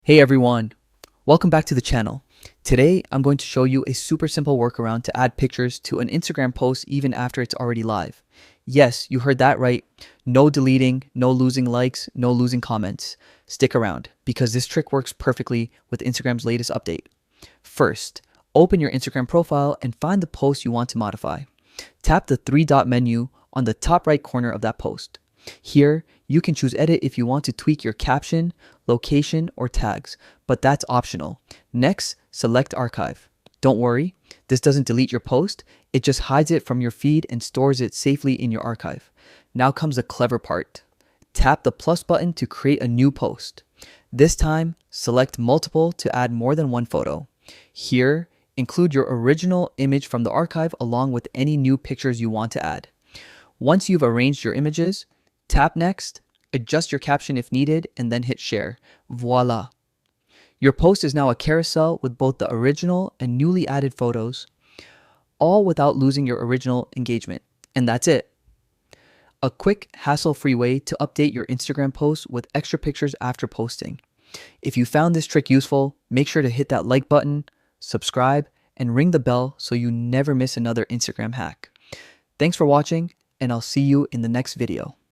Hey everyone, welcome back to the channel. Today I'm going to show you a super simple workaround to add pictures to an Instagram post even after it's already live. Yes, you heard that right. No deleting, no losing likes, no losing comments. Stick around because this trick works perfectly with Instagram's latest update. First, open your Instagram profile and find the post you want to modify. Tap the three-dot menu on the top right corner of that post. Here, you can choose edit if you want to tweak your caption, location, or tags, but that's optional. Next, select archive. Don't worry, this doesn't delete your post, it just hides it from your feed and stores it safely in your archive. Now comes the clever part. Tap the plus button to create a new post. This time, select multiple to add more than one photo. Here, include your original image from the archive along with any new pictures you want to add. Once you've arranged your images, tap next, adjust your caption if needed, and then hit share. Voila! Your post is now a carousel with both the original and newly added photos, all without losing your original engagement. And that's it. A quick, hassle-free way to update your Instagram posts with extra pictures after posting. If you found this trick useful, make sure to hit that like button, subscribe, and ring the bell so you never miss another Instagram hack. Thanks for watching, and I'll see you in the next video.